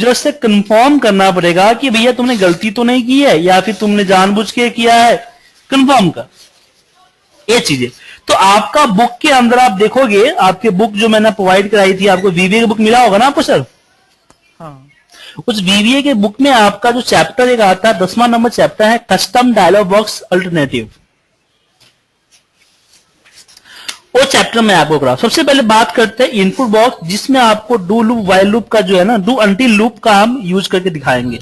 User से confirm करना पड़ेगा कि भैया तुमने गलती तो नहीं की है या फिर तुमने जानबूझ के किया है, कंफर्म कर। ये चीजें तो आपका बुक के अंदर आप देखोगे, आपके बुक जो मैंने प्रोवाइड कराई थी आपको, वीवीए की बुक मिला होगा ना आपको सर? हाँ। उस वीवीए के बुक में आपका जो चैप्टर एक आता है, 10वां नंबर चैप्टर है कस्टम डायलॉग बॉक्स अल्टरनेटिव। वो चैप्टर में आपको करा। सबसे पहले बात करते हैं इनपुट बॉक्स, जिसमें आपको डू लूप वाइल लूप का जो है ना, डू अंटिल लूप का हम यूज करके दिखाएंगे।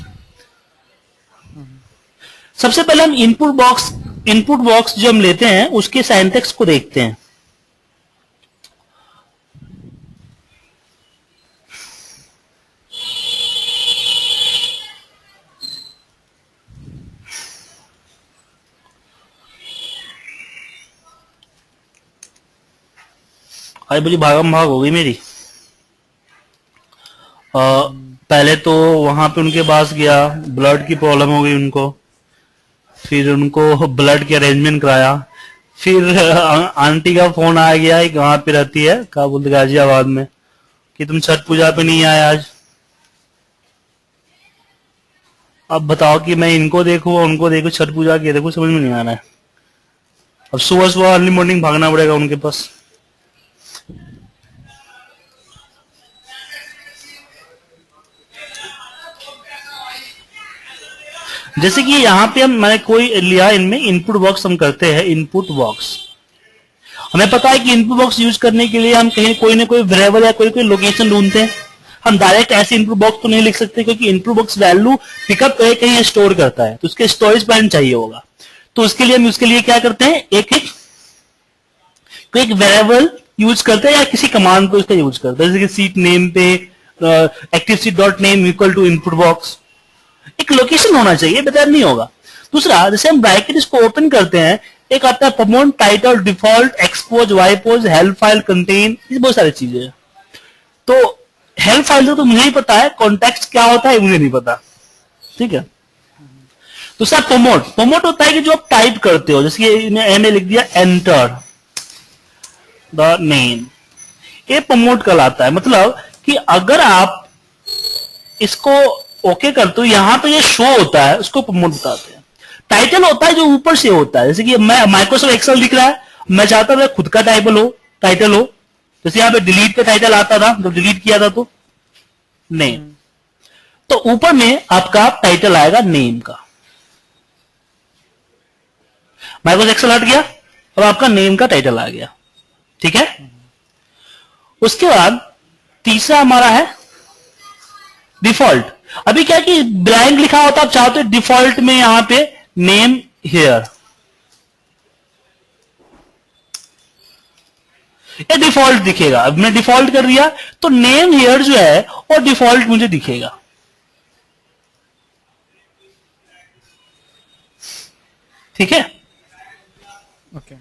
सबसे पहले हम इनपुट बॉक्स जो हम लेते हैं उसके सिंटैक्स को देखते हैं। आज बड़ी भागम भाग हो गई मेरी। पहले तो वहां पे उनके पास गया, ब्लड की प्रॉब्लम हो गई उनको, फिर उनको ब्लड के अरेंजमेंट कराया, फिर आंटी का फोन आ गया, एक वहां पे रहती है क्या बोलते गाजियाबाद में, कि तुम छठ पूजा पे नहीं आए आज। अब बताओ कि मैं इनको देखूं उनको देखूं, छठ पूजा के देखूं, समझ में नहीं आ रहा है। अब सुबह सुबह अर्ली मॉर्निंग भागना पड़ेगा उनके पास। जैसे कि यहां पे मैंने कोई लिया, इनमें इनपुट बॉक्स हम करते हैं। इनपुट बॉक्स हमें पता है कि इनपुट बॉक्स यूज करने के लिए हम कहीं कोई ना कोई वेरिएबल या कोई लोकेशन ढूंढते हैं। हम डायरेक्ट ऐसे इनपुट बॉक्स तो नहीं लिख सकते, क्योंकि इनपुट बॉक्स वैल्यू पिकअप करके कहीं स्टोर करता है, तो उसके स्टोरेज प्लान चाहिए होगा। तो उसके लिए हम उसके लिए क्या करते हैं, एक वेरिएबल यूज करते हैं या किसी कमांड को उसका यूज करते हैं। जैसे कि सीट नेम पे active sheet dot name equal to input box, एक लोकेशन होना चाहिए, बेहतर नहीं होगा। दूसरा, जैसे हम ब्रैकेट इसको ओपन करते हैं, एक आता है prompt, title, default, xpos, ypos, help file, context, ये बहुत सारी चीजें हैं। तो हेल्प फाइल तो मुझे ही पता है, कॉन्टेक्स्ट क्या होता है मुझे नहीं पता, ठीक है। दूसरा प्रमोट होता है कि जो आप टाइप करते हो, जैसे मैंने लिख दिया एंटर द नेम, ये प्रमोट कहलाता है। मतलब कि अगर आप इसको ओके करते हो, यहां पे ये शो होता है, उसको प्रमोट बताते हैं। टाइटल होता है जो ऊपर से होता है, जैसे कि मैं माइक्रोसॉफ्ट एक्सेल दिख रहा है, मैं चाहता था खुद का टाइटल हो, जैसे यहां पे डिलीट का टाइटल आता था जब डिलीट किया था, तो नेम, तो ऊपर में आपका टाइटल आएगा नेम का। माइक्रोसॉफ्ट एक्सेल हट गया, अब आपका नेम का टाइटल आ गया, ठीक है। उसके बाद तीसरा हमारा है डिफॉल्ट। अभी क्या कि ब्लैंक लिखा होता, आप चाहते हो डिफॉल्ट में यहां पे नेम हियर, ये डिफॉल्ट दिखेगा। अब मैं डिफॉल्ट कर दिया तो नेम हियर जो है वो डिफॉल्ट मुझे दिखेगा, ठीक है। ओके।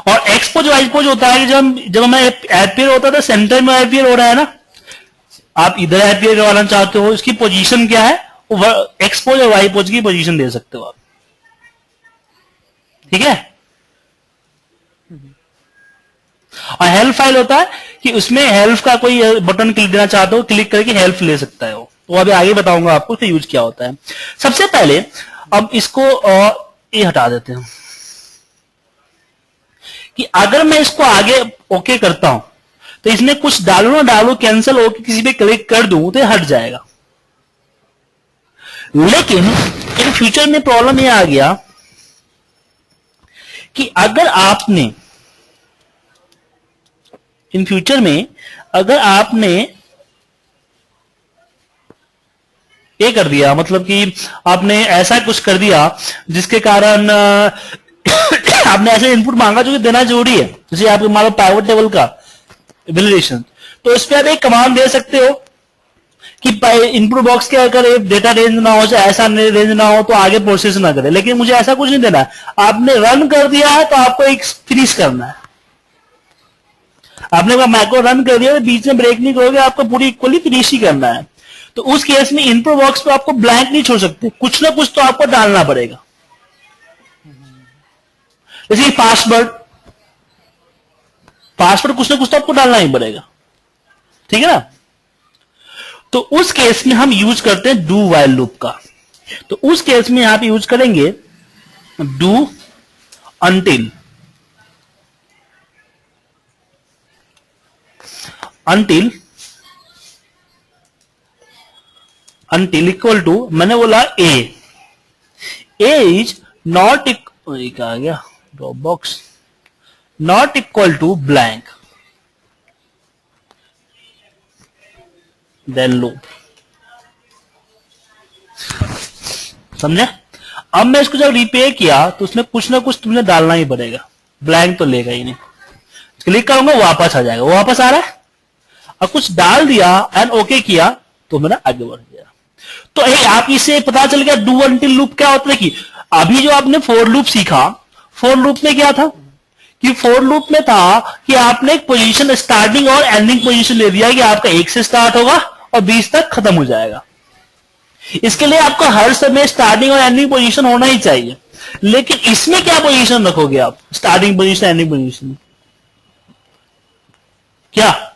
और एक्सपोज वाइपोज होता है कि जब हमें एपियर होता था, सेंटर में एपियर हो रहा है ना, आप इधर एपियर करवाना चाहते हो, इसकी पोजीशन क्या है, एक्सपोज और वाइपोज की पोजीशन दे सकते हो आप, ठीक है। और हेल्प फाइल होता है कि उसमें हेल्प का कोई बटन क्लिक देना चाहते हो, क्लिक करके हेल्प ले सकता है वो, तो अभी आगे बताऊंगा आपको इसका यूज क्या होता है। सबसे पहले अब इसको ये हटा देते हैं कि अगर मैं इसको आगे ओके करता हूं तो इसमें कुछ डालू ना डालू, कैंसिल होकर किसी पे क्लिक कर दूं तो ये हट जाएगा। लेकिन इन फ्यूचर में प्रॉब्लम ये आ गया कि अगर आपने इन फ्यूचर में अगर आपने ये कर दिया, मतलब कि आपने ऐसा कुछ कर दिया जिसके कारण आपने ऐसे इनपुट मांगा जो कि देना जरूरी है, जैसे आपके मान लो पाइवट टेबल का वैलिडेशन, तो इस पे आप एक कमांड दे सकते हो कि इनपुट बॉक्स के अगर डेटा रेंज ना हो, चाहे ऐसा रेंज ना हो, तो आगे प्रोसेस ना करे। लेकिन मुझे ऐसा कुछ नहीं देना, आपने रन कर दिया है तो आपको एक फिनिश करना है। आपने मैक्रो रन कर दिया, बीच में ब्रेक नहीं करोगे, आपको पूरी इक्वली फिनिश ही करना है। तो उस केस में इनपुट बॉक्स पे आपको ब्लैंक नहीं छोड़ सकते, कुछ ना कुछ तो आपको डालना पड़ेगा। जैसे पासवर्ड कुछ ना कुछ तो आपको डालना ही पड़ेगा, ठीक है ना। तो उस केस में हम यूज करते हैं डू वाइल लूप का। तो उस केस में यहां पे यूज करेंगे do until, until equal to, मैंने बोला ए इज नॉट आ गया drop box, not equal to blank, then loop. समझे? अब मैं इसको जब रिपेयर किया तो उसमें कुछ ना कुछ तुमने डालना ही पड़ेगा, ब्लैंक तो लेगा ही नहीं। क्लिक करूंगा वापस आ जाएगा, वो वापस आ रहा है। और कुछ डाल दिया एंड ओके किया तो मेरा आगे बढ़ गया। तो आप इसे पता चल गया डू अंटिल लूप क्या होता है कि अभी जो आपने फोर लूप सीखा, फोर लूप में क्या था कि फोर लूप में था कि आपने एक पोजीशन स्टार्टिंग और एंडिंग पोजीशन ले दिया कि आपका 1 से स्टार्ट होगा और 20 तक खत्म हो जाएगा। इसके लिए आपको हर समय स्टार्टिंग और एंडिंग पोजीशन होना ही चाहिए। लेकिन इसमें क्या पोजीशन रखोगे आप, स्टार्टिंग पोजीशन एंडिंग पोजीशन क्या?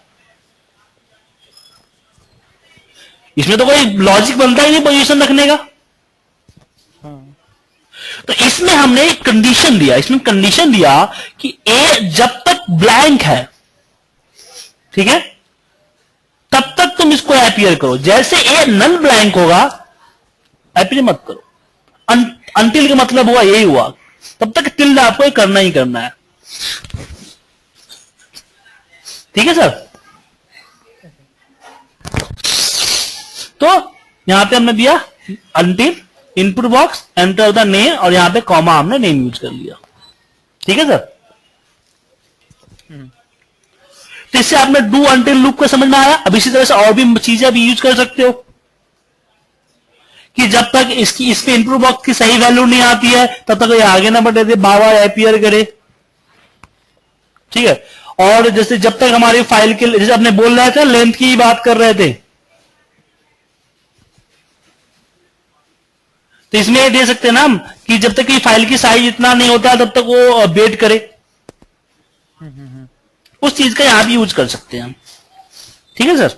इसमें तो कोई लॉजिक बनता ही नहीं पोजीशन रखने का। हाँ, तो इसमें हमने एक कंडीशन दिया, इसमें कंडीशन दिया कि ए जब तक ब्लैंक है, ठीक है, तब तक तुम इसको अपीयर करो। जैसे ए नल ब्लैंक होगा अपीयर मत करो। अंटिल का मतलब हुआ यही हुआ, तब तक टिल्ड आपको करना ही करना है। ठीक है सर? तो यहां पे हमने दिया until input box enter the name और यहां पे कॉमा हमने नेम यूज कर लिया। ठीक है सर? तो इससे आपने डू अंटिल लूप को समझ में आया। अब इसी तरह से और भी चीजें भी यूज कर सकते हो कि जब तक इसकी इस पे इनपुट बॉक्स की सही वैल्यू नहीं आती है तब तक ये आगे ना बढ़े थे, बार अपीयर करे। ठीक है? और जैसे जब तक हमारी फाइल के, जैसे अपने बोल रहे थे लेंथ की बात कर रहे थे, तो इसमें ये दे सकते हैं ना हम कि जब तक कि फाइल की साइज इतना नहीं होता तब तक वो वेट करे। उस चीज का यहां भी यूज कर सकते हैं हम। ठीक है सर?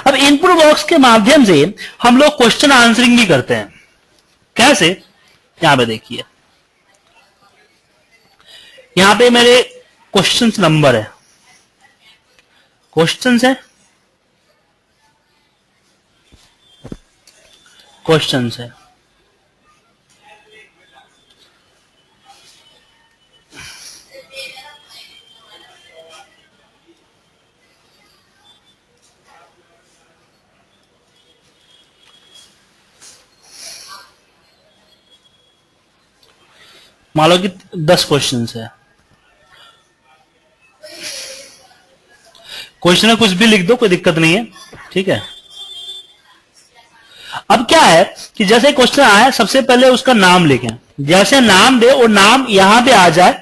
अब इनपुट बॉक्स के माध्यम से हम लोग क्वेश्चन आंसरिंग भी करते हैं। कैसे? यहां पे देखिए, यहां पे मेरे क्वेश्चंस नंबर है, क्वेश्चंस है, क्वेश्चंस है। मान लो कि 10 क्वेश्चंस है, क्वेश्चन में कुछ भी लिख दो, कोई दिक्कत नहीं है। ठीक है? अब क्या है कि जैसे क्वेश्चन आया सबसे पहले उसका नाम लिखें, जैसे नाम दे वो नाम यहां पे आ जाए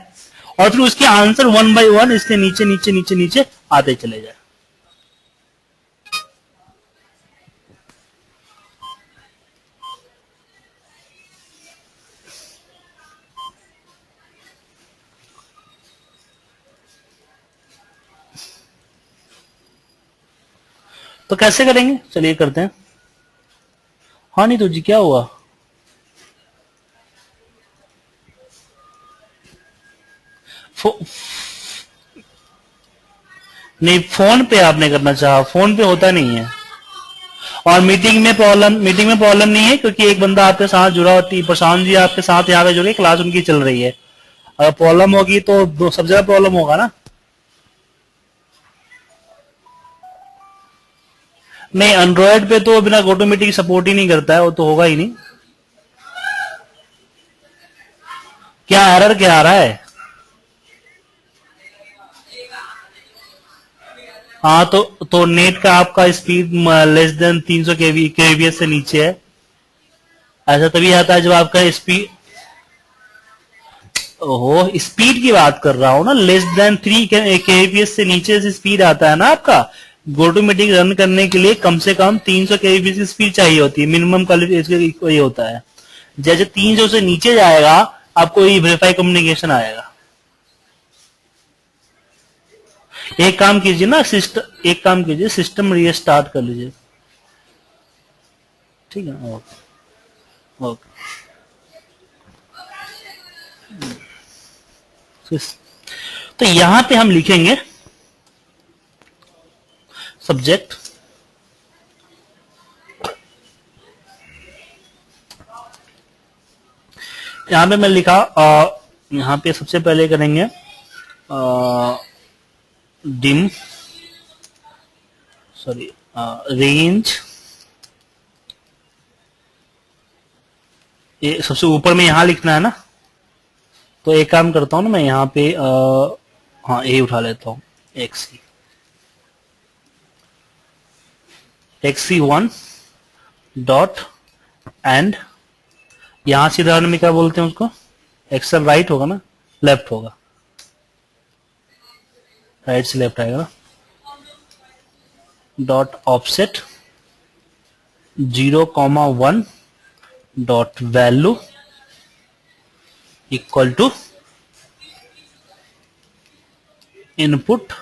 और फिर उसके आंसर 1 बाय 1 इसके नीचे नीचे नीचे नीचे आते चले जाए। तो कैसे करेंगे, चलिए करते हैं। हाँ नहीं तो जी क्या हुआ? नहीं, फोन पे आपने करना चाहा, फोन पे होता नहीं है। और मीटिंग में प्रॉब्लम नहीं है क्योंकि एक बंदा आपके साथ जुड़ा होती है, प्रशांत जी आपके साथ यहाँ पे जुड़े, क्लास उनकी चल रही है। अगर प्रॉब्लम होगी तो सब जगह प्रॉब्लम होगा ना। नहीं, एंड्रॉयड पे तो बिना ऑटोमेटिक सपोर्ट ही नहीं करता है, वो तो होगा ही नहीं। क्या एरर क्या आ रहा है? हाँ तो नेट का आपका स्पीड लेस देन 300 केवीएस से नीचे है। ऐसा तभी आता है जब आपका स्पीड, ओहो स्पीड की बात कर रहा हूं ना, लेस देन 3 केवीएस से नीचे से स्पीड आता है ना आपका। ऑटोमेटिक रन करने के लिए कम से कम 300 केबीपीएस की स्पीड चाहिए होती है, मिनिमम क्वालिफिकेशन ये होता है। जैसे 300 से नीचे जाएगा आपको ये वेरीफाई कम्युनिकेशन आएगा। एक काम कीजिए ना, एक काम कीजिए, सिस्टम रीस्टार्ट कर लीजिए। ठीक है, ओके ओके। तो यहां पे हम लिखेंगे सब्जेक्ट, यहां पे मैं लिखा, यहां पे सबसे पहले करेंगे डिम, सॉरी, रेंज, ये सबसे ऊपर में यहां लिखना है ना, तो एक काम करता हूं ना मैं यहां पे हाँ ए उठा लेता हूं, XC1 डॉट एंड, यहां से उदाहरण में क्या बोलते हैं उसको, एक्सेल राइट होगा ना, लेफ्ट होगा, राइट से लेफ्ट आएगा ना, dot offset 0,1 dot value equal to input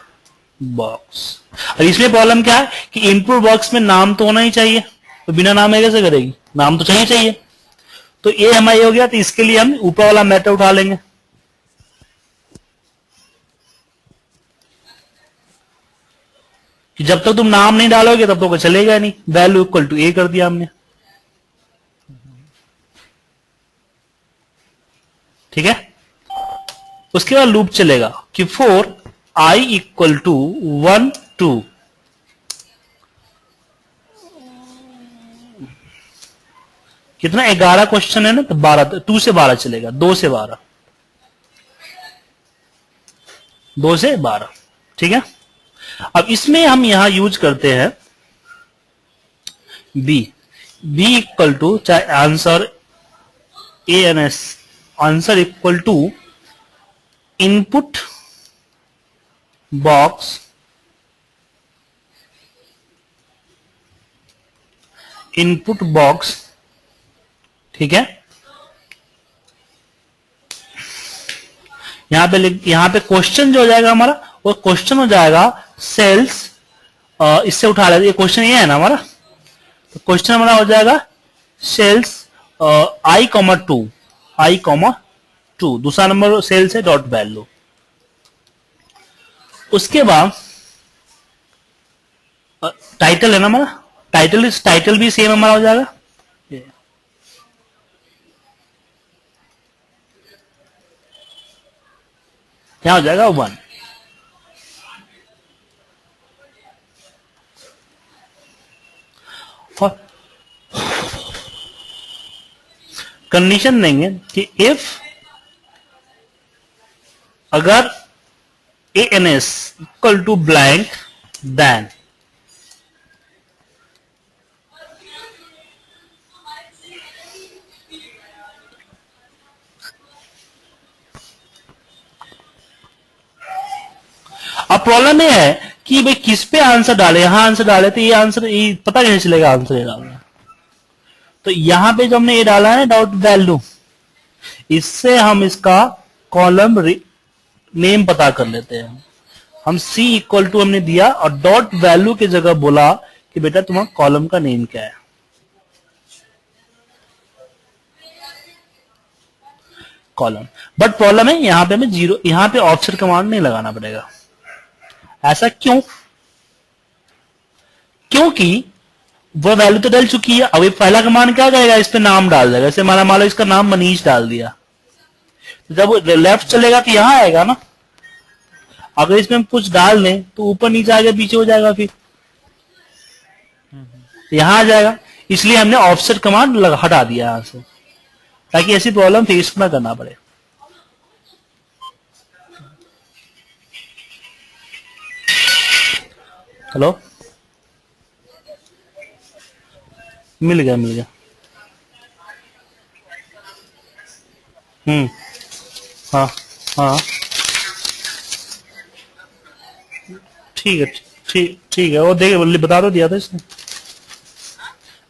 box. और इसमें प्रॉब्लम क्या है कि इनपुट बॉक्स में नाम तो होना ही चाहिए, तो बिना नाम है कैसे करेगी, नाम तो चाहिए चाहिए। तो ये हमारा हो गया, तो इसके लिए हम ऊपर वाला मैटर उठा लेंगे, कि जब तक तुम नाम नहीं डालोगे तब तक चलेगा नहीं, वैल्यू इक्वल टू ए कर दिया हमने। ठीक है, उसके बाद लूप चलेगा कि फॉर i इक्वल टू 1 2, कितना 11 क्वेश्चन है ना, तो 12, 2 से 12 चलेगा, 2 से 12, 2 से 12। ठीक है, अब इसमें हम यहां यूज करते हैं बी इक्वल टू, चाहे answer ANS, answer equal to input box, input box. ठीक है, यहां पे क्वेश्चन जो हो जाएगा हमारा, वो क्वेश्चन हो जाएगा सेल्स, इससे उठा लेते, ये क्वेश्चन ये है ना हमारा, तो क्वेश्चन हमारा हो जाएगा सेल्स I,2, दूसरा नंबर सेल्स है डॉट वैल्यू। उसके बाद टाइटल है ना हमारा, टाइटल भी सेम हमारा हो जाएगा, क्या हो जाएगा 1। और कंडीशन देंगे कि इफ अगर ANS equal to blank then अब प्रॉब्लम यह है कि भाई किस पे आंसर डाले, यहां आंसर डाले तो ये आंसर, ये पता कैसे चलेगा आंसर ये डालना, तो यहां पे जो हमने ये डाला है डॉट वैल्यू, इससे हम इसका कॉलम नेम पता कर लेते हैं। हम C इक्वल टू हमने दिया और डॉट वैल्यू की जगह बोला कि बेटा तुम्हारा कॉलम का नेम क्या है, कॉलम। बट प्रॉब्लम है यहां पे हमें जीरो, यहां पे ऑफसेट कमांड नहीं लगाना पड़ेगा। ऐसा क्यों? क्योंकि वो वैल्यू तो डल चुकी है। अब ये पहला कमांड क्या करेगा, इस पे नाम डाल देगा। जैसे हमारा मान लो इसका नाम मनीष डाल दिया, तो जब वो लेफ्ट चलेगा तो यहां आएगा ना। अगर इसमें हम कुछ डाल दें तो ऊपर नीचे आगे पीछे हो जाएगा, फिर यहां आ जाएगा। इसलिए हमने ऑफसेट कमांड हटा दिया यहां से, ताकि ऐसी प्रॉब्लम फेस ना करना पड़े। हेलो, मिल गया मिल गया। हाँ हाँ, ठीक है ठीक है। वो देखे बता तो दिया था इसने,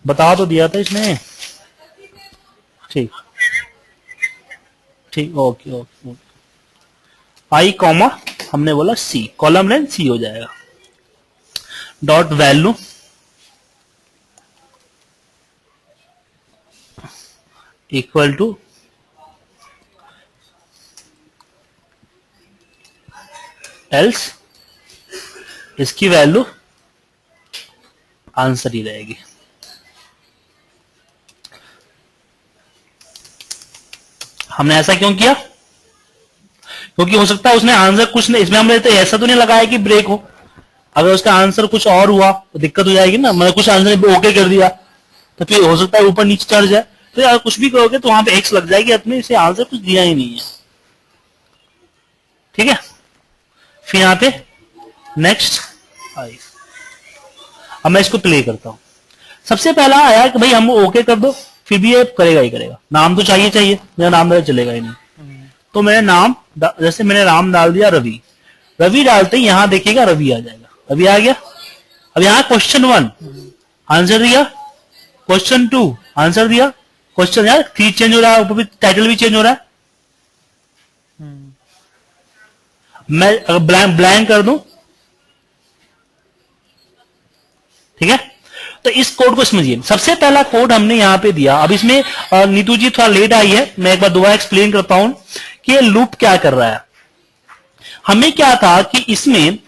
बता तो दिया था इसने। ठीक ठीक, ओके ओके ओके। I, हमने बोला सी, कॉलम लेंथ सी हो जाएगा, dot value equal to else, इसकी वैल्यू आंसर ही रहेगी। हमने ऐसा क्यों किया? क्योंकि हो सकता है उसने आंसर कुछ नहीं, इसमें हमने तो ऐसा तो नहीं लगाया कि ब्रेक हो, अगर उसका आंसर कुछ और हुआ तो दिक्कत हो जाएगी ना। मैंने कुछ आंसर ओके कर दिया तो फिर हो सकता है ऊपर नीचे चढ़ जाए, तो यार कुछ भी करोगे तो वहां पे एक्स लग जाएगी, अपने इसे आंसर कुछ दिया ही नहीं है। ठीक है, फिर यहां पे नेक्स्ट आई, अब मैं इसको प्ले करता हूं। सबसे पहला आया कि भाई हम ओके कर दो, फिर भी ये करेगा ही करेगा, नाम तो चाहिए, मेरा नाम मेरा चलेगा ही नहीं। तो मैंने नाम, जैसे मैंने नाम डाल दिया रवि, रवि डालते ही यहां देखिएगा रवि आ जाएगा, रवि आ गया। अब यहां क्वेश्चन 1 आंसर दिया, क्वेश्चन 2 आंसर दिया, क्वेश्चन यार 3 चेंज हो रहा है, ऊपर भी टाइटल भी चेंज हो रहा है। मैं अगर ब्लैंक कर दूं, ठीक है, तो इस कोड को समझिए। सबसे पहला कोड हमने यहां पे दिया। अब इसमें नीतू जी थोड़ा लेट आई है, मैं एक बार दोबारा एक्सप्लेन करता हूं कि ये लूप क्या कर रहा है। हमें क्या था कि इसमें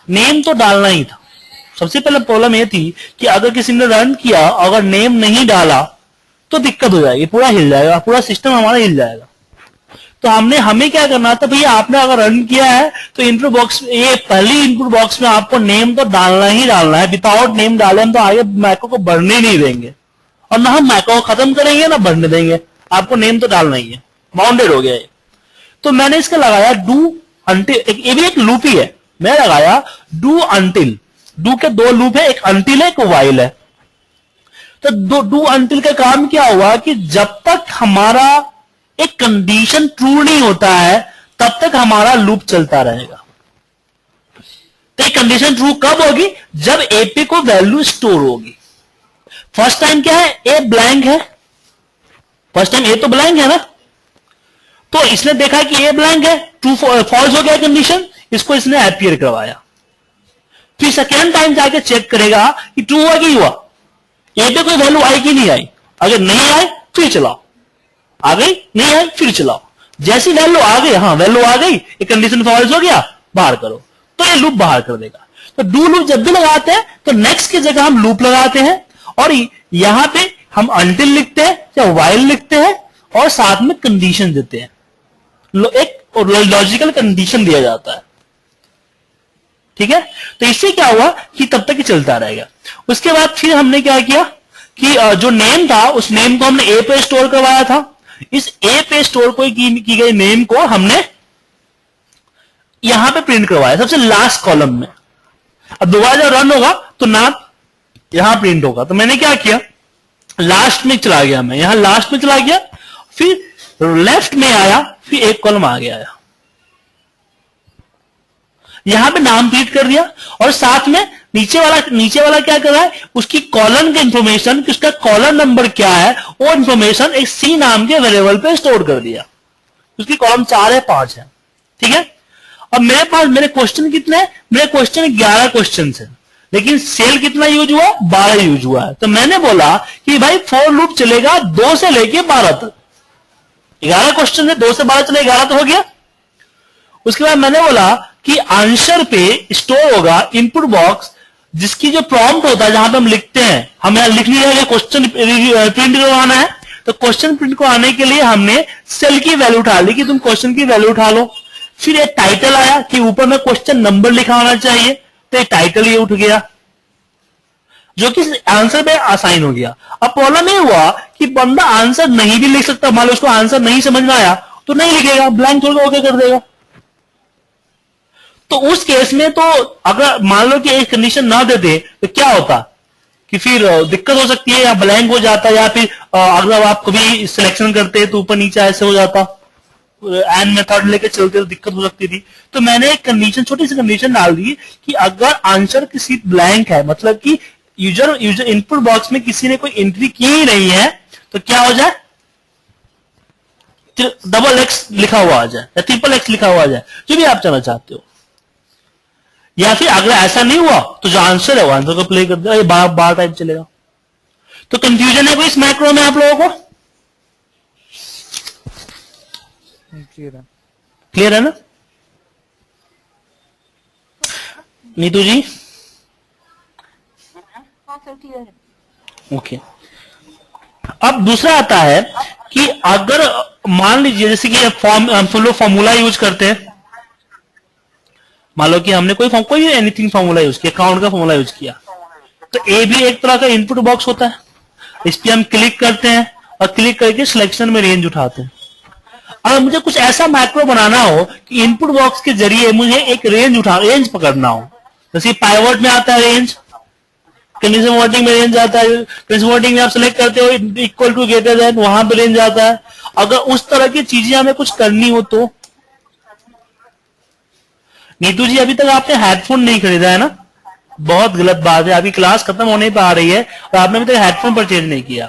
नेम तो डालना ही था। सबसे पहले प्रॉब्लम ये थी कि अगर किसी ने रन किया, अगर नेम नहीं डाला तो दिक्कत हो जाएगी, पूरा हिल जाएगा, पूरा सिस्टम हमारा हिल जाएगा। तो हमें क्या करना था, भैया आपने अगर रन किया है तो इनपुट बॉक्स, ये पहली इनपुट बॉक्स में आपको नेम तो डालना ही डालना है। विदाउट नेम डाले हम तो आगे मैको को बढ़ने नहीं देंगे, और ना हम मैको को खत्म करेंगे ना बढ़ने देंगे, आपको नेम तो डालना ही है। बाउंडेड हो गया ये। तो मैंने इसका लगाया डू अंटिल, ये भी एक लूप ही है। मैं लगाया डू अंटिल, डू के 2 लूप है, एक अंटिल है, एक वाइल है। तो डू अंटिल का काम क्या हुआ कि जब तक हमारा एक कंडीशन ट्रू नहीं होता है तब तक हमारा लूप चलता रहेगा। तो एक कंडीशन ट्रू कब होगी? जब ए पे को वैल्यू स्टोर होगी। फर्स्ट टाइम क्या है, ए ब्लैंक है, फर्स्ट टाइम ए तो ब्लैंक है ना, तो इसने देखा कि ए ब्लैंक है, ट्रू फॉल्स हो गया कंडीशन, इसको इसने अपीयर करवाया। फिर सेकेंड टाइम जाके चेक करेगा कि ट्रू हुआ कि हुआ, ए पे कोई वैल्यू आई कि नहीं आई। अगर नहीं आए फिर चलाओ, आ गई, नहीं आई फिर चलाओ। जैसी वैल्यू आ गई, हाँ वैल्यू आ गई, ये कंडीशन फॉल्स हो गया, बाहर करो, तो ये लूप बाहर कर देगा। तो डू लूप जब भी लगाते हैं तो नेक्स्ट की जगह हम लूप लगाते हैं, और यहां पे हम अंटिल लिखते हैं या वाइल लिखते हैं, और साथ में कंडीशन देते हैं, एक लॉजिकल कंडीशन दिया जाता है। ठीक है, तो इससे क्या हुआ कि तब तक ही चलता रहेगा। उसके बाद फिर हमने क्या किया कि जो नेम था उस नेम को हमने ए पे स्टोर करवाया था। इस ए पे स्टोर की गई नेम को हमने यहां पे प्रिंट करवाया सबसे लास्ट कॉलम में। अब दोबारा जब रन होगा तो नाम यहां प्रिंट होगा। तो मैंने क्या किया, लास्ट में चला गया, मैं यहां लास्ट में चला गया, फिर लेफ्ट में आया, फिर एक कॉलम आगे आया, यहां पे नाम प्रिंट कर दिया, और साथ में नीचे वाला क्या कर रहा है, उसकी कॉलम की इंफॉर्मेशन, उसका कॉलम नंबर क्या है वो इंफॉर्मेशन एक सी नाम के वेरिएबल पे स्टोर कर दिया। उसकी कॉलम 4 है 5 है। ठीक है, अब मेरे पास मेरे क्वेश्चन कितने हैं, मेरे क्वेश्चन 11 क्वेश्चन है, लेकिन सेल कितना यूज हुआ, 12 यूज हुआ है। तो मैंने बोला कि भाई फॉर लूप चलेगा 2 से लेके 12 तक। 11 क्वेश्चन है, 2 से 12 चले, 11 तो हो गया। उसके बाद मैंने बोला कि आंसर पे स्टोर होगा इनपुट बॉक्स, जिसकी जो प्रॉम्प्ट होता है जहां पे हम लिखते हैं, हम यहां लिख नहीं रहे क्वेश्चन प्रिंट करवाना है, तो क्वेश्चन प्रिंट को आने के लिए हमने सेल की वैल्यू उठा ली कि तुम क्वेश्चन की वैल्यू उठा लो। फिर एक टाइटल आया कि ऊपर में क्वेश्चन नंबर लिखा होना चाहिए, तो एक टाइटल ये उठ गया जो कि आंसर पे असाइन हो गया। अब प्रॉब्लम ये हुआ कि बंदा आंसर नहीं भी लिख सकता, मान लो उसको आंसर नहीं समझ में आया तो नहीं लिखेगा, ब्लैंक छोड़ के ओके कर देगा। तो उस केस में तो अगर मान लो कि एक कंडीशन ना देते तो क्या होता कि फिर दिक्कत हो सकती है, या ब्लैंक हो जाता, या फिर अगर आप कभी सिलेक्शन करते तो ऊपर नीचे ऐसे हो जाता, एंड मेथड लेके चलते तो दिक्कत हो सकती थी। तो मैंने एक कंडीशन, छोटी सी कंडीशन डाल दी कि अगर आंसर की सीट ब्लैंक है, मतलब कि यूजर इनपुट बॉक्स में किसी ने कोई एंट्री की ही नहीं है, तो क्या हो जाए, डबल एक्स लिखा हुआ आ जाए या ट्रिपल एक्स लिखा हुआ आ जाए, जो भी आप चाहना चाहते हो। या फिर अगर ऐसा नहीं हुआ तो जो आंसर है वो आंसर को प्ले कर दो, बार बार टाइप चलेगा। तो कंफ्यूजन है कोई इस मैक्रो में आप लोगों को? क्लियर है ना? नीतू जी? ओके। अब दूसरा आता है कि अगर मान लीजिए जैसे कि हम लोग फॉर्मूला यूज करते हैं, मान लो कि हमने कोई एनीथिंग फॉर्मूला यूज किया, अकाउंट का फॉर्मूला यूज किया, तो ए भी एक तरह का इनपुट बॉक्स होता है। इस पर हम क्लिक करते हैं और क्लिक करके सिलेक्शन में रेंज उठाते हैं। अगर मुझे कुछ ऐसा मैक्रो बनाना हो कि इनपुट बॉक्स के जरिए मुझे एक रेंज पकड़ना हो, जैसे पाइवट में आता है रेंज, कंडीशन वर्डिंग में रेंज आता है, कंडीशन वर्डिंग में आप सिलेक्ट करते हो इक्वल टू ग्रेटर देन, वहां पे रेंज आता है। अगर उस तरह की चीजें हमें कुछ करनी हो तो नीतू जी अभी तक आपने हेडफोन नहीं खरीदा है ना? बहुत गलत बात है, आपकी क्लास खत्म होने पर आ रही है और आपने अभी तक हेडफोन परचेज नहीं किया।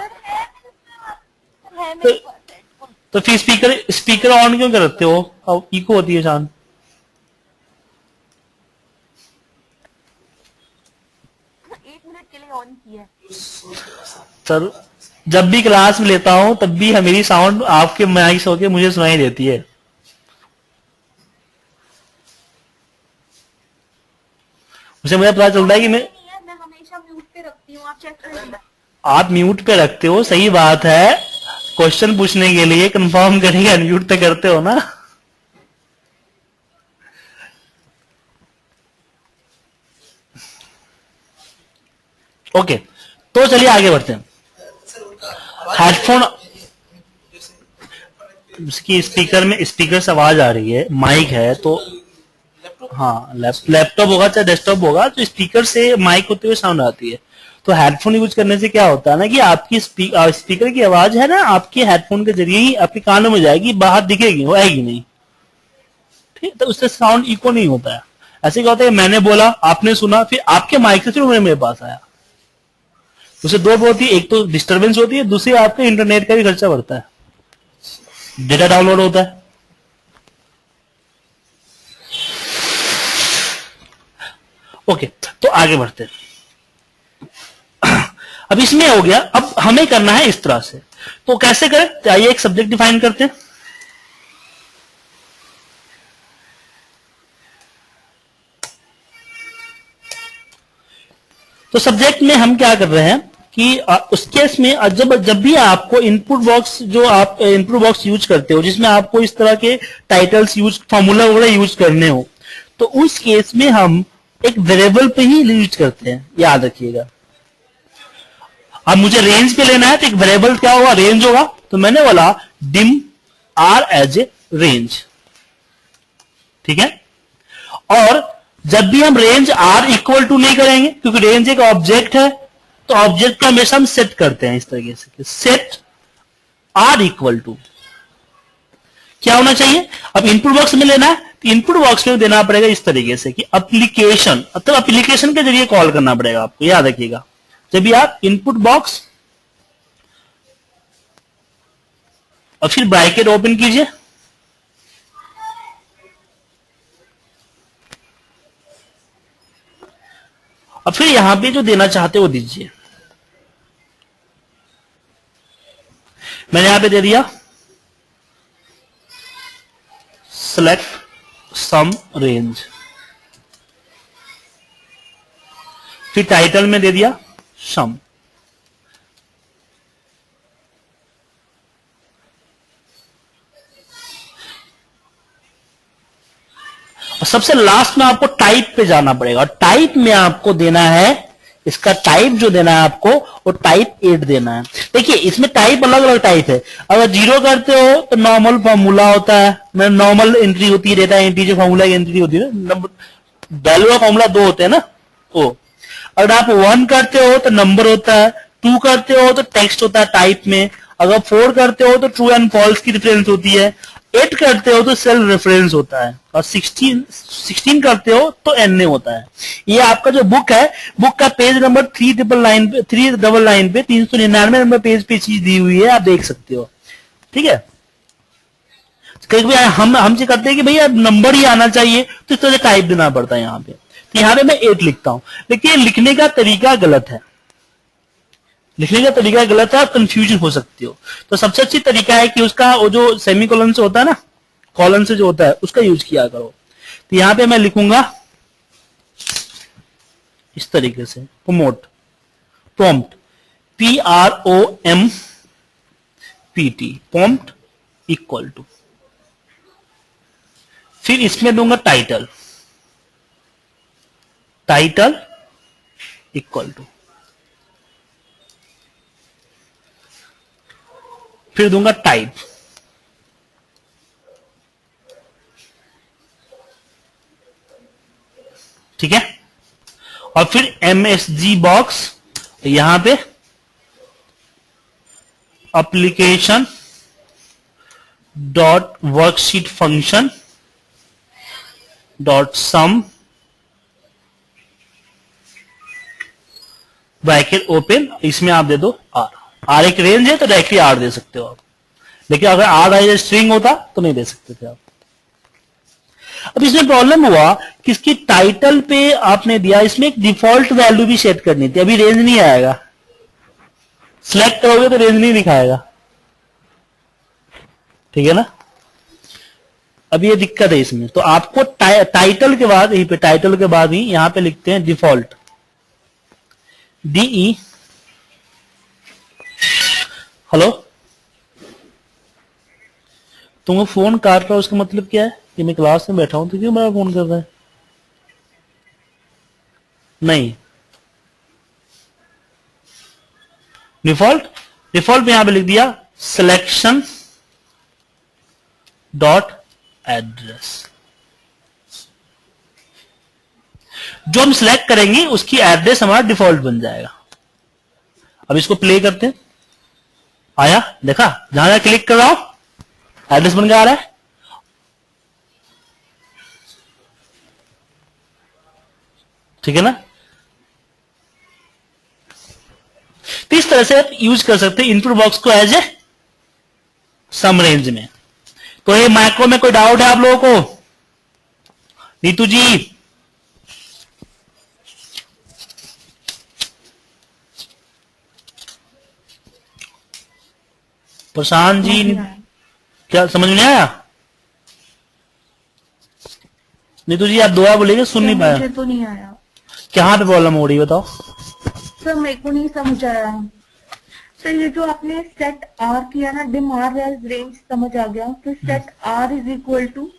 तो फिर स्पीकर ऑन क्यों करते हो? अब इको होती है शान। ऑन किया सर जब भी क्लास में लेता हूं तब भी मेरी साउंड आपके माइक से होकर मुझे सुनाई देती है। मुझे पता चलता है कि मैं हमेशा म्यूट पे रखती हूँ, आप चेक कर। आप म्यूट पे रखते हो, सही बात है, क्वेश्चन पूछने के लिए कंफर्म करेंगे अनम्यूट पे करते हो ना। ओके, तो चलिए आगे बढ़ते हैं। हेडफोन की स्पीकर से आवाज आ रही है, माइक है तो हाँ लैपटॉप होगा चाहे डेस्कटॉप होगा तो स्पीकर से माइक होते हुए साउंड आती है। तो हेडफोन यूज करने से क्या होता है ना कि आपकी स्पीकर की आवाज है ना आपके हेडफोन के जरिए ही आपके कानों में जाएगी, बाहर दिखेगी, वो आएगी नहीं। ठीक, तो उससे साउंड इको नहीं होता है। ऐसे क्या होता है, मैंने बोला आपने सुना, फिर आपके माइक से फिर मेरे पास आया। उससे दो बहुत ही, एक तो डिस्टर्बेंस होती है, दूसरी आपके इंटरनेट का भी खर्चा बढ़ता है, डेटा डाउनलोड होता है। ओके, तो आगे बढ़ते हैं। अब इसमें हो गया, अब हमें करना है इस तरह से। तो कैसे करें, आइए एक सब्जेक्ट डिफाइन करते हैं। तो सब्जेक्ट में हम क्या कर रहे हैं कि उस केस में जब भी आपको इनपुट बॉक्स, जो आप इनपुट बॉक्स यूज करते हो जिसमें आपको इस तरह के टाइटल्स यूज, फॉर्मूला वगैरह यूज करने हो, तो उस केस में हम एक वेरिएबल पे ही यूज करते हैं, याद रखिएगा। अब मुझे रेंज पे लेना है तो एक वेरिएबल क्या होगा, रेंज होगा। तो मैंने बोला dim R as a range, ठीक है। और जब भी हम रेंज आर इक्वल टू नहीं करेंगे, क्योंकि रेंज एक ऑब्जेक्ट है, तो ऑब्जेक्ट का हमेशा हम सेट करते हैं इस तरीके से, सेट आर इक्वल टू क्या होना चाहिए। अब इनपुट बॉक्स में लेना है तो इनपुट बॉक्स में देना पड़ेगा इस तरीके से कि एप्लीकेशन, मतलब एप्लीकेशन के जरिए कॉल करना पड़ेगा आपको, याद रखिएगा। जब भी आप इनपुट बॉक्स और फिर ब्रैकेट ओपन कीजिए, और फिर यहां पे जो देना चाहते हो वो दीजिए। मैंने यहां पे दे दिया सेलेक्ट सम रेंज, फिर टाइटल में दे दिया सम। और सबसे लास्ट में आपको टाइप पे जाना पड़ेगा, और टाइप में आपको देना है, इसका टाइप जो देना है आपको वो टाइप 8 देना है। देखिए इसमें टाइप अलग अलग टाइप है। अगर 0 करते हो तो नॉर्मल फॉर्मूला होता है, नॉर्मल एंट्री होती है, डेटा एंट्री जो फॉर्मूला की एंट्री होती है ना, वैल्यू का फॉर्मूला 2 होते हैं ना वो। अगर आप 1 करते हो तो नंबर होता है, 2 करते हो तो टेक्स्ट होता है टाइप में, अगर 4 करते हो तो ट्रू एंड फॉल्स की रेफरेंस होती है, 8 करते हो तो सेल रेफरेंस होता है, और 16 करते हो तो एनए होता है। ये आपका जो बुक है, बुक का पेज नंबर 399 पे 399 नंबर पेज पे चीज दी हुई है, आप देख सकते हो, ठीक है। कई बार हम ये करते हैं कि भैया नंबर ही आना चाहिए, तो इस तरह से टाइप देना पड़ता है यहाँ पे। तो यहाँ पे मैं 8 लिखता हूं, लेकिन लिखने का तरीका गलत है, लिखने का तरीका गलत है, आप कंफ्यूजन हो सकती हो। तो सबसे अच्छी तरीका है कि उसका वो जो सेमीकोलन से होता है ना, कॉलन से जो होता है, उसका यूज किया करो। तो यहां पे मैं लिखूंगा इस तरीके से, promote, prompt, PROMPT, prompt equal to, फिर इसमें दूंगा टाइटल, टाइटल इक्वल टू, फिर दूंगा टाइप, ठीक है, और फिर MSG बॉक्स, यहां पे application dot worksheet function dot सम ब्रैकेट ओपन, इसमें आप दे दो आर एक रेंज है तो डायरेक्टली आर दे सकते हो आप, लेकिन अगर आर आई स्ट्रिंग होता तो नहीं दे सकते थे आप। अब इसमें प्रॉब्लम हुआ कि इसकी टाइटल पे आपने दिया, इसमें एक डिफॉल्ट वैल्यू भी सेट करनी थी, अभी रेंज नहीं आएगा, सिलेक्ट करोगे तो रेंज नहीं दिखाएगा, ठीक है ना। अब ये दिक्कत है इसमें, तो आपको टाइटल के बाद, यहीं पे टाइटल के बाद ही यहां पे लिखते हैं डिफॉल्ट, DE, हेलो, तुमको फोन काट रहा हो, उसका मतलब क्या है कि मैं क्लास में बैठा हूं तो क्यों मेरा फोन कर रहा है? नहीं, डिफॉल्ट, डिफॉल्ट में यहां पे लिख दिया सिलेक्शन डॉट एड्रेस, जो हम सिलेक्ट करेंगे उसकी एड्रेस हमारा डिफॉल्ट बन जाएगा। अब इसको प्ले करते हैं, आया, देखा, जहां जहां क्लिक कर रहा हूं एड्रेस बन के आ रहा है, ठीक है ना। तो इस तरह से आप यूज कर सकते हैं इनपुट बॉक्स को एज ए सम रेंज में। तो ये मैक्रो में कोई डाउट है आप लोगों को? नीतू जी, प्रशांत जी, क्या समझ में नहीं आया? नीतू जी आप दुआ बोलेंगे, सुन नहीं पाया। मुझे तो नहीं आया कहां पे प्रॉब्लम हो रही है बताओ? सर, मेरे को नहीं समझ आया सर। ये जो आपने सेट आर किया ना, डिम आर एज रेंज समझ आ गया। तो set R is equal to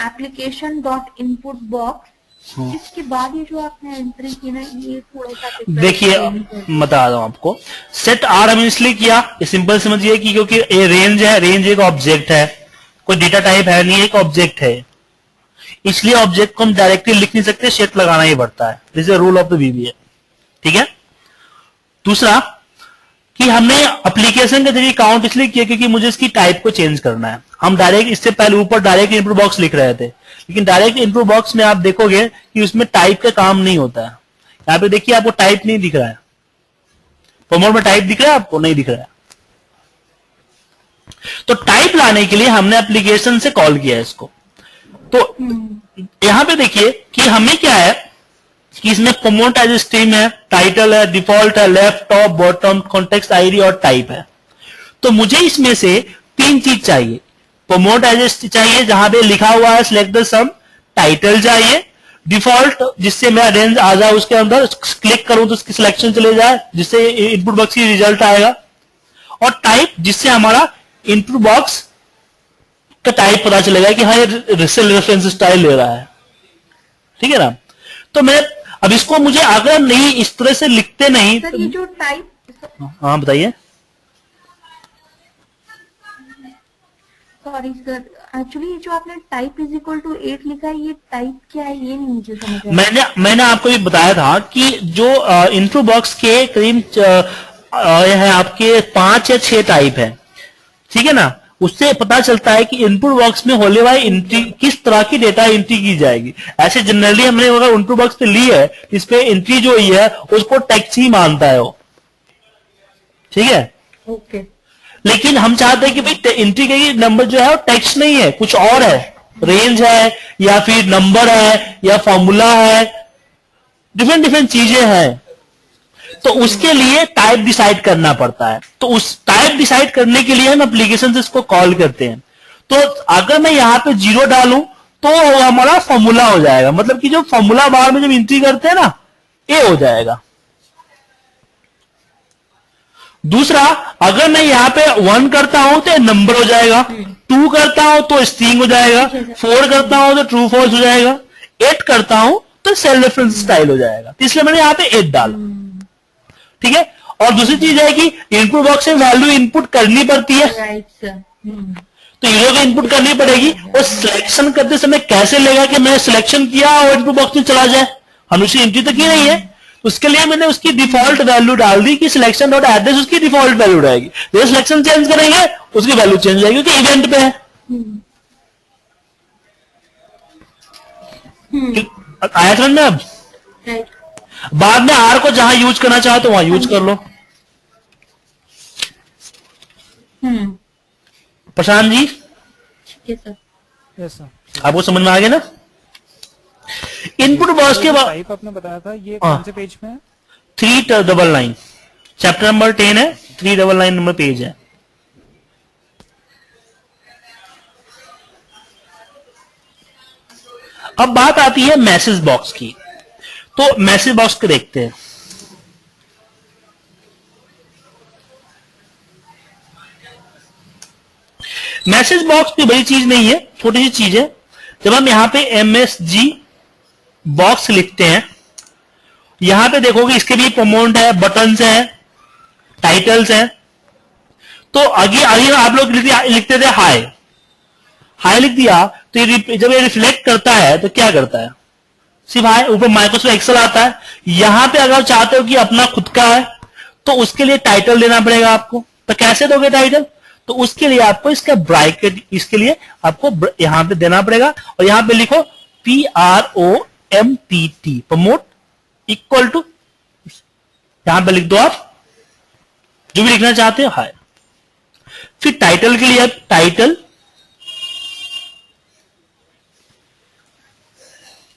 application dot input box, इसके बाद ये जो आपने एंट्री की ना, ये थोड़ा सा देखिए बता रहा हूं आपको, सेट आर हमने इसलिए किया, ये सिंपल समझिए कि क्योंकि ये रेंज है, रेंज एक ऑब्जेक्ट है, कोई डेटा टाइप है नहीं, एक ऑब्जेक्ट है, इसलिए ऑब्जेक्ट को हम डायरेक्टली लिख नहीं सकते, सेट लगाना ही पड़ता है। This is rule of the VBA, ठीक है। दूसरा कि हमने एप्लीकेशन के जरिए काउंट इसलिए किया क्योंकि मुझे इसकी टाइप को चेंज करना है। हम डायरेक्ट इससे पहले ऊपर डायरेक्ट इनपुट बॉक्स लिख रहे थे, लेकिन डायरेक्ट इनपुट बॉक्स में आप देखोगे कि उसमें टाइप का काम नहीं होता है। यहां पे देखिए आपको टाइप नहीं दिख रहा है, प्रमोट में टाइप दिख रहा है आपको? नहीं दिख रहा है। तो टाइप लाने के लिए हमने एप्लीकेशन से कॉल किया है इसको। तो यहां पे देखिए कि हमें क्या है कि इसमें प्रमोट एज स्ट्रीम है, टाइटल है, डिफॉल्ट है, left, top, bottom, context ID और टाइप है। तो मुझे इसमें से 3 चीज चाहिए। प्रमोट एज चाहिए जहां पे लिखा हुआ है सिलेक्ट द सम, टाइटल चाहिए, डिफॉल्ट जिससे मेरा रेंज आ जाए उसके अंदर, क्लिक करूं तो उसकी सिलेक्शन चले जाए जिससे इनपुट बॉक्स की रिजल्ट आएगा, और टाइप जिससे हमारा इनपुट बॉक्स का टाइप पता चलेगा कि हाँ ये सेल रेफरेंस स्टाइल ले रहा है, ठीक है ना। तो मैं अब इसको मुझे अगर नहीं इस तरह से लिखते नहीं सर, तो, ये जो टाइप, हाँ बताइए। सॉरी सर, एक्चुअली ये जो आपने टाइप इज इक्वल टू 8 लिखा है, ये टाइप क्या है ये नहीं मुझे समझ आया। मैंने आपको ये बताया था कि जो इनपुट बॉक्स के करीब है आपके 5 या 6 टाइप है, ठीक है ना। उससे पता चलता है कि इनपुट बॉक्स में होने वाली एंट्री किस तरह की डेटा एंट्री की जाएगी। ऐसे जनरली हमने अगर इनपुट बॉक्स पे ली है, इस पे एंट्री जो हुई है उसको टेक्स्ट ही मानता है वो, ठीक है। ओके। लेकिन हम चाहते हैं कि भाई एंट्री का नंबर जो है वो टेक्स्ट नहीं है, कुछ और है, रेंज है या फिर नंबर है या फॉर्मूला है, डिफरेंट डिफरेंट चीजें हैं। तो उसके लिए टाइप डिसाइड करना पड़ता है। तो उस टाइप डिसाइड करने के लिए हम एप्लीकेशन से इसको कॉल करते हैं। तो अगर मैं यहां पे 0 डालूं तो हमारा फॉर्मूला हो जाएगा, मतलब कि जो फॉर्मूला बार में जब एंट्री करते हैं ना, ये हो जाएगा। दूसरा, अगर मैं यहां पे 1 करता हूं तो नंबर हो जाएगा, 2 करता हूं तो स्ट्रिंग हो जाएगा, 4 करता हूं तो ट्रू फॉल्स हो जाएगा, 8 करता हूं तो सेल्फ रेफरेंस स्टाइल हो जाएगा। तो इसलिए मैंने यहां पे 8 डाला। ठीक है। और दूसरी चीज है कि इनपुट बॉक्स में वैल्यू इनपुट करनी पड़ती है, राइट सर। तो यूजर को इनपुट करनी पड़ेगी। और सिलेक्शन करते समय कैसे लेगा कि मैंने सिलेक्शन किया और इनपुट बॉक्स में चला जाए, हमने उसकी एंट्री तो की नहीं है। उसके लिए मैंने उसकी डिफॉल्ट वैल्यू डाल दी कि सिलेक्शन डॉट एड्रेस उसकी डिफॉल्ट वैल्यू रहेगी। जैसे सिलेक्शन चेंज करेंगे उसकी वैल्यू चेंज हो जाएगी, क्योंकि इवेंट पे है। आया समझ में? अब राइट। बाद में आर को जहां यूज करना चाहो तो वहां यूज कर लो। प्रशांत जी, ठीक है सर। Yes sir. आपको समझ में आ गया ना? इनपुट बॉक्स के बाद टाइप आपने बताया था, ये कौन से पेज में है? 399 चैप्टर नंबर 10 है, 399 नंबर पेज है। अब बात आती है मैसेज बॉक्स की। तो मैसेज बॉक्स को देखते हैं। मैसेज बॉक्स कोई बड़ी चीज नहीं है, छोटी सी चीज है। जब हम यहां पे MSG बॉक्स लिखते हैं, यहां पे देखोगे इसके भी कमांड है, बटन्स है, टाइटल्स है। तो आगे आगे आप लोग लिखते थे हाय, हाय लिख दिया तो ये जब ये रिफ्लेक्ट करता है तो क्या करता है, सिर्फ हाय, ऊपर माइक्रोसॉफ्ट एक्सेल आता है। यहां पे अगर चाहते हो कि अपना खुद का है तो उसके लिए टाइटल देना पड़ेगा आपको। तो कैसे दोगे टाइटल? तो उसके लिए आपको इसका ब्रैकेट, इसके लिए आपको यहां पे देना पड़ेगा और यहां पे लिखो PROMPT, प्रमोट इक्वल टू, यहां पे लिख दो आप जो भी लिखना चाहते हो हाय। फिर टाइटल के लिए आप टाइटल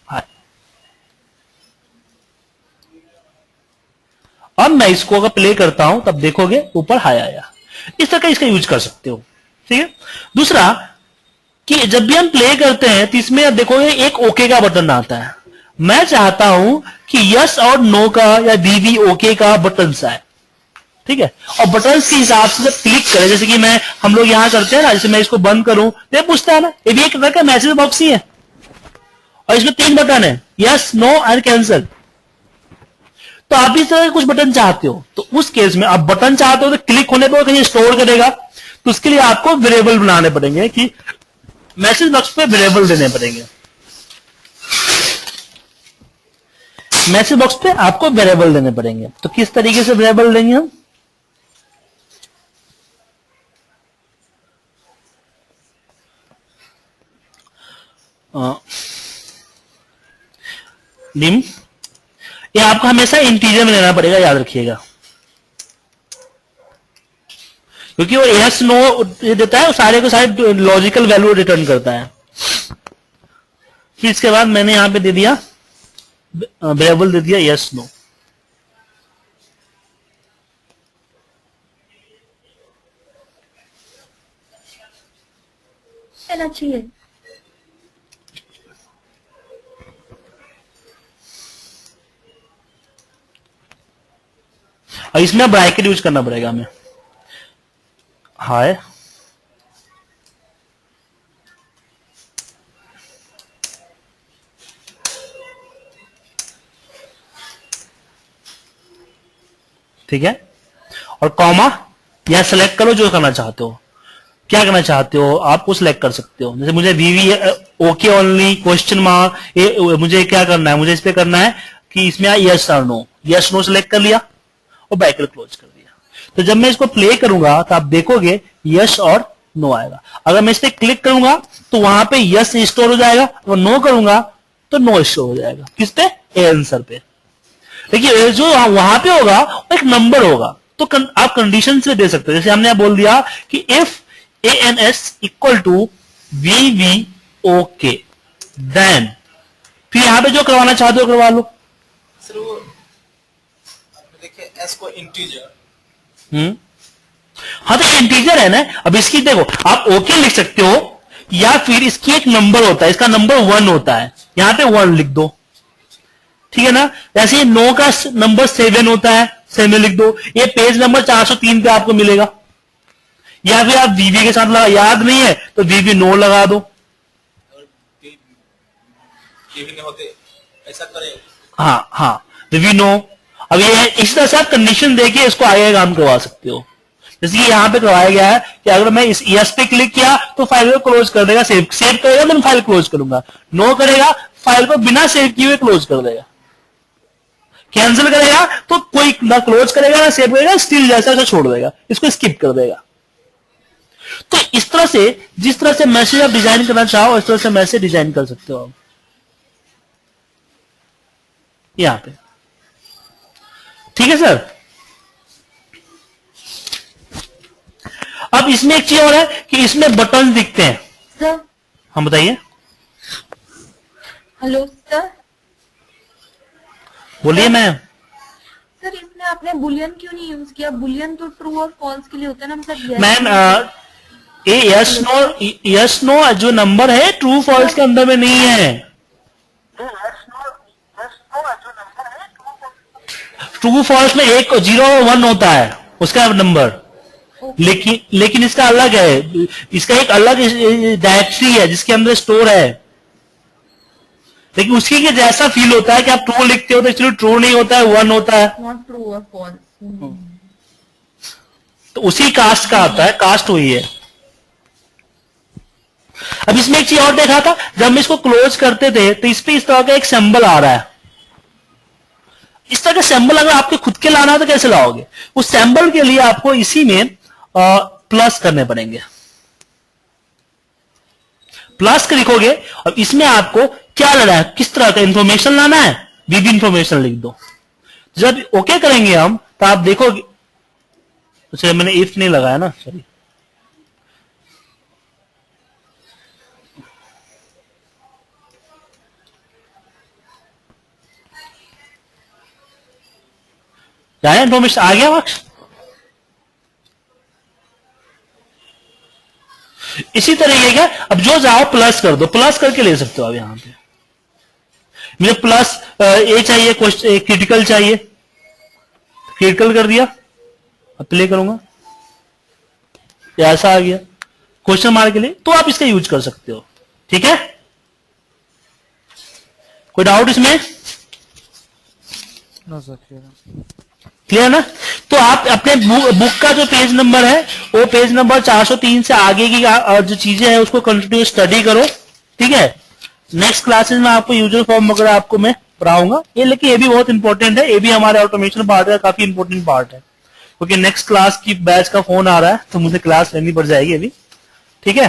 हाय। अब मैं इसको अगर प्ले करता हूं तब देखोगे ऊपर हाय आया। इस तरह का इसका यूज कर सकते हो। ठीक है। दूसरा कि जब भी हम प्ले करते हैं तो इसमें देखोगे एक ओके का बटन आता है। मैं चाहता हूं कि यस और नो का या DV ओके का बटन आए। ठीक है। और बटन के हिसाब से जब क्लिक करें, जैसे कि हम लोग यहां करते हैं ना, जैसे मैं इसको बंद करूं तो ये पूछता है ना, ये भी एक तरह का मैसेज बॉक्स ही है और इसमें 3 बटन है, यस, नो एंड कैंसिल। तो आप इस तरह के कुछ बटन चाहते हो तो उस केस में आप बटन चाहते हो तो क्लिक होने पर कहीं स्टोर करेगा, तो उसके लिए आपको वेरिएबल बनाने पड़ेंगे कि मैसेज बॉक्स पे वेरिएबल देने पड़ेंगे। मैसेज बॉक्स पे आपको वेरिएबल देने पड़ेंगे। तो किस तरीके से वेरिएबल देंगे हम? निम, ये आपको हमेशा इंटीजर में लेना पड़ेगा, याद रखिएगा, क्योंकि वो यस नो देता है, वो सारे को सारे लॉजिकल वैल्यू रिटर्न करता है। फिर इसके बाद मैंने यहां पे दे दिया वेरिएबल, दे दिया यस नो। देना चाहिए। और इसमें ब्रैकेट यूज करना पड़ेगा हमें, हाय ठीक है। और कॉमा यहां सेलेक्ट करो जो करना चाहते हो, क्या करना चाहते हो आपको सिलेक्ट कर सकते हो। जैसे मुझे VV okay only question mark, ये मुझे क्या करना है, मुझे इस पे करना है कि इसमें यस और नो, यस नो सिलेक्ट कर लिया और ब्रैकेट क्लोज कर दिया। तो जब मैं इसको प्ले करूंगा तो आप देखोगे यस और नो आएगा। अगर मैं इस पे क्लिक करूंगा तो वहां पे यस स्टोर हो जाएगा, अगर नो करूंगा तो नो स्टोर हो जाएगा। किस पे? आंसर पे। देखिए जो वहां पे होगा वो एक नंबर होगा, तो आप कंडीशन से दे सकते हो, जैसे हमने बोल दिया कि if ANS equal to VVOK then, फिर यहां पे जो करवाना चाहते हो करवा लो। सर वो देखिए एस को इंटीजर, हाँ तो इंटीजर है ना। अब इसकी देखो आप ओके लिख सकते हो या फिर इसकी एक नंबर होता है, इसका नंबर 1 होता है, यहां पे 1 लिख दो, ठीक है ना। ऐसे ही 9 का नंबर 7 होता है, 7 लिख दो। ये पेज नंबर 403 पे आपको मिलेगा। या फिर आप VV के साथ लगा, याद नहीं है तो VV 9 लगा दो। ये भी नहीं होते ऐसा करें। हाँ हाँ VV 9। अब ये इस तरह से आप कंडीशन देके इसको आगे काम करवा सकते हो। जैसे कि यहां पे करवाया गया है कि अगर मैं इस यस पे क्लिक किया तो फाइल को क्लोज कर देगा, सेव करेगा तो मैं फाइल क्लोज करूंगा, नो करेगा फाइल को बिना सेव किए हुए क्लोज कर देगा, कैंसिल करेगा तो कोई ना क्लोज करेगा ना सेव करेगा, स्टिल जैसा छोड़ देगा, इसको स्किप कर देगा। तो इस तरह से जिस तरह से मैसेज आप डिजाइन करना चाहो इस तरह से मैसेज डिजाइन कर सकते हो आप यहां पे, ठीक है सर। अब इसमें एक चीज और है कि इसमें बटन दिखते हैं। सर हम बताइए, हेलो सर। बोलिए मैम। सर इसमें आपने बुलियन क्यों नहीं यूज किया? बुलियन तो ट्रू और फॉल्स के लिए होता है ना, मतलब yes मैम ये यस नो जो नंबर है ट्रू फॉल्स के अंदर में नहीं है। ट्रू फॉल्स में 1 0 1 होता है उसका नंबर, लेकिन इसका अलग है, इसका एक अलग डायरेक्टरी है जिसके अंदर स्टोर है, लेकिन उसकी के जैसा फील होता है कि आप ट्रू लिखते हो तो एक्चुअली ट्रू नहीं होता है, 1 होता है, नॉट ट्रू और फॉल्स। तो उसी कास्ट का आता है, कास्ट हुई है। अब इसमें एक चीज और देखा था, जब हम इसको क्लोज करते थे तो इस पे इस तरह का एक सिंबल आ रहा है। इस तरह का सिंबल अगर आपके खुद के लाना है तो कैसे लाओगे? उस सिंबल के लिए आपको इसी में प्लस करने पड़ेंगे, प्लस लिखोगे और इसमें आपको क्या लाना है, किस तरह का इंफॉर्मेशन लाना है, VB इंफॉर्मेशन लिख दो। जब ओके करेंगे हम तो आप देखोगे, अच्छा मैंने इफ नहीं लगाया ना, सॉरी। क्या इंफॉर्मेशन आ गया मार्क्स? इसी तरीके का अब जो चाहो प्लस कर दो, प्लस करके ले सकते हो आप यहां पे। मुझे प्लस ए चाहिए, क्रिटिकल चाहिए, क्रिटिकल कर दिया, अब प्ले करूंगा, ऐसा आ गया क्वेश्चन मार्क के लिए, तो आप इसका यूज कर सकते हो, ठीक है। कोई डाउट इसमें? No sir, clear. क्लियर ना? तो आप अपने बुक का जो पेज नंबर है वो पेज नंबर 403 से आगे की जो चीजें हैं उसको कंटिन्यू स्टडी करो, ठीक है। नेक्स्ट क्लासेस में आपको यूजर फॉर्म वगैरह आपको मैं पढ़ाऊंगा ये, लेकिन ये भी बहुत इंपॉर्टेंट है, ये भी हमारे ऑटोमेशन पार्ट का काफी इंपॉर्टेंट पार्ट है, क्योंकि नेक्स्ट क्लास की बैच का फोन आ रहा है तो मुझे क्लास लेनी पड़ जाएगी अभी, ठीक है।